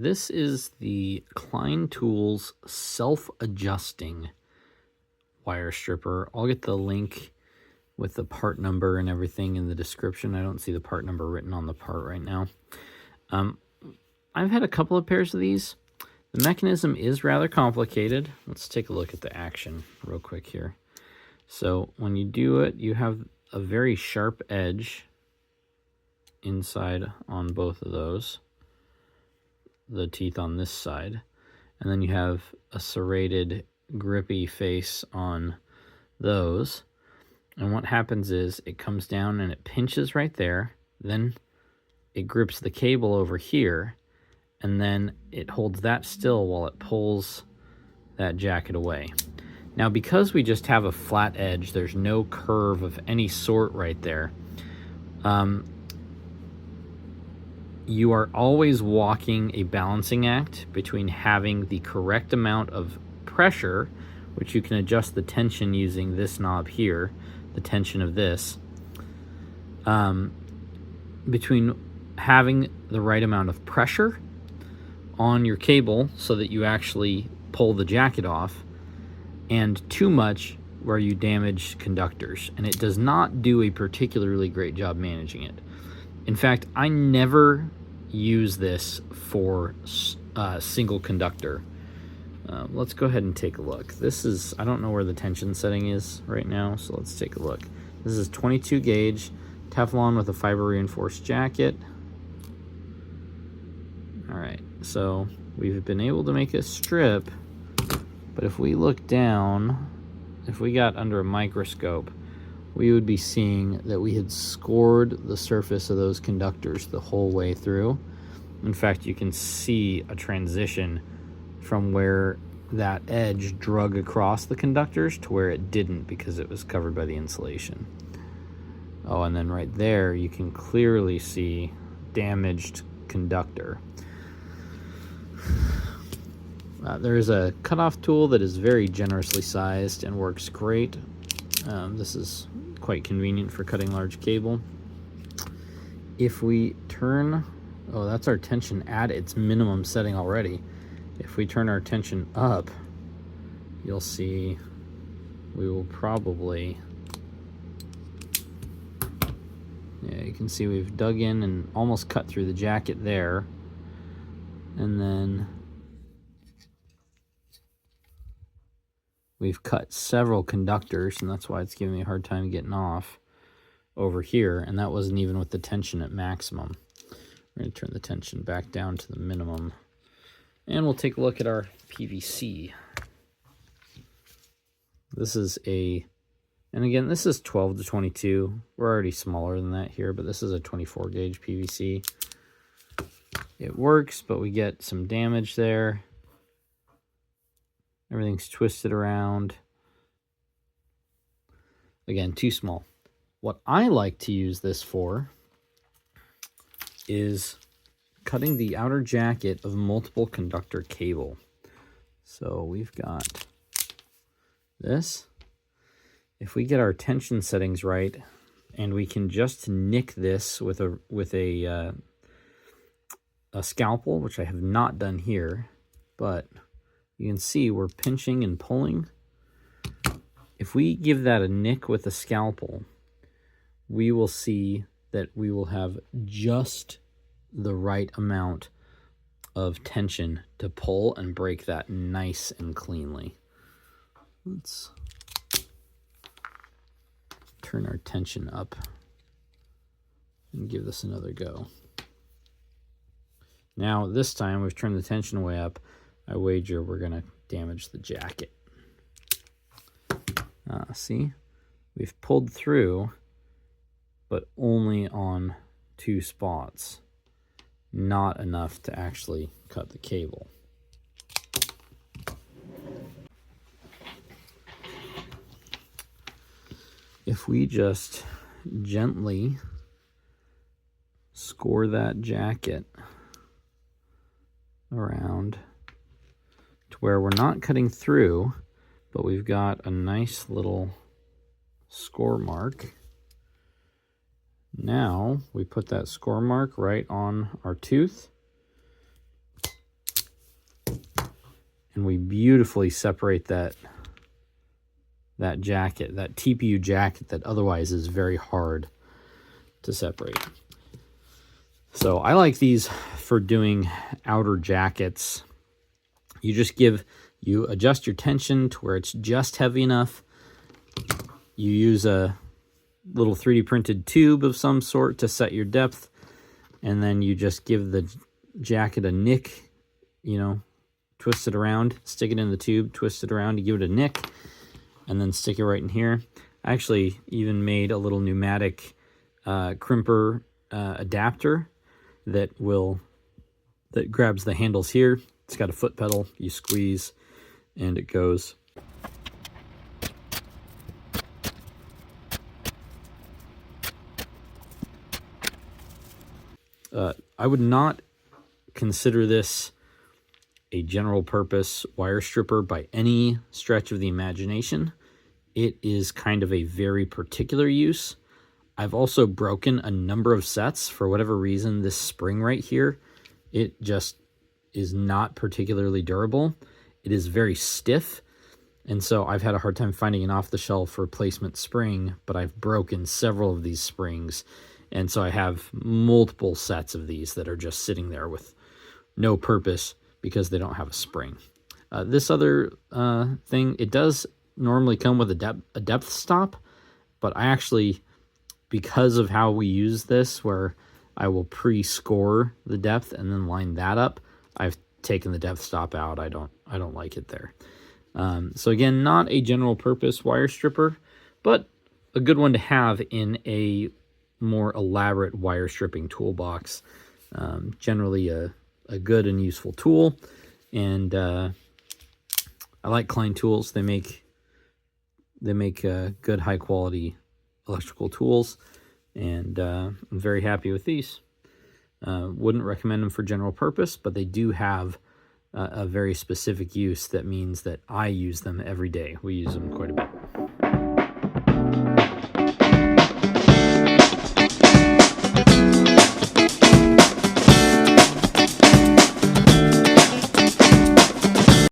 this is the Klein Tools self-adjusting wire stripper. I'll get the link with the part number and everything in the description. I don't see the part number written on the part right now. I've had a couple of pairs of these. The mechanism is rather complicated. Let's take a look at the action real quick here. So when you do it, you have a very sharp edge inside on both of those, the teeth on this side, and then you have a serrated grippy face on those. And what happens is it comes down and it pinches right there, then it grips the cable over here, and then it holds that still while it pulls that jacket away. Now, because we just have a flat edge, there's no curve of any sort right there, you are always walking a balancing act between having the correct amount of pressure, which you can adjust the tension using this knob here, the tension of this, between having the right amount of pressure on your cable so that you actually pull the jacket off, and too much where you damage conductors. And it does not do a particularly great job managing it. In fact, I never use this for single conductor. Let's go ahead and take a look. This is, I don't know where the tension setting is right now, so let's take a look. This is 22 gauge Teflon with a fiber reinforced jacket. All right, so we've been able to make a strip, but if we look down, if we got under a microscope, we would be seeing that we had scored the surface of those conductors the whole way through. In fact, you can see a transition from where that edge drug across the conductors to where it didn't because it was covered by the insulation. Oh, and then right there, you can clearly see damaged conductor. There is a cutoff tool that is very generously sized and works great. This is quite convenient for cutting large cable. If we turn, oh, that's our tension at its minimum setting already. If we turn our tension up, you'll see we will probably, yeah, you can see we've dug in and almost cut through the jacket there. And then we've cut several conductors, and that's why it's giving me a hard time getting off over here, and that wasn't even with the tension at maximum. We're going to turn the tension back down to the minimum, and we'll take a look at our PVC. This is a, and again, this is 12 to 22. We're already smaller than that here, but this is a 24 gauge PVC. It works, but we get some damage there. Everything's twisted around. Again, too small. What I like to use this for is cutting the outer jacket of multiple conductor cable. So we've got this. If we get our tension settings right, and we can just nick this with a scalpel, which I have not done here, but you can see we're pinching and pulling. If we give that a nick with a scalpel, we will see that we will have just the right amount of tension to pull and break that nice and cleanly. Let's turn our tension up and give this another go. Now, this time we've turned the tension way up. I wager we're going to damage the jacket. See? We've pulled through, but only on 2 spots. Not enough to actually cut the cable. If we just gently score that jacket around to where we're not cutting through, but we've got a nice little score mark. Now we put that score mark right on our tooth, and we beautifully separate that jacket, that TPU jacket that otherwise is very hard to separate. So I like these for doing outer jackets. You adjust your tension to where it's just heavy enough. You use a little 3D printed tube of some sort to set your depth, and then you just give the jacket a nick, twist it around, stick it in the tube, twist it around, you give it a nick, and then stick it right in here. I actually even made a little pneumatic crimper adapter that grabs the handles here. It's got a foot pedal, you squeeze, and it goes. I would not consider this a general purpose wire stripper by any stretch of the imagination. It is kind of a very particular use. I've also broken a number of sets. For whatever reason, this spring right here, it just is not particularly durable. It is very stiff, and so I've had a hard time finding an off-the-shelf replacement spring, but I've broken several of these springs, and so I have multiple sets of these that are just sitting there with no purpose because they don't have a spring. This other thing, it does normally come with a depth stop, but I actually, because of how we use this, where I will pre-score the depth and then line that up, I've taken the depth stop out. I don't like it there. So again, not a general purpose wire stripper, but a good one to have in a more elaborate wire stripping toolbox. Generally a good and useful tool, and I like Klein tools. They make good, high quality electrical tools, and I'm very happy with these. Wouldn't recommend them for general purpose, but they do have a very specific use that means that I use them every day. We use them quite a bit.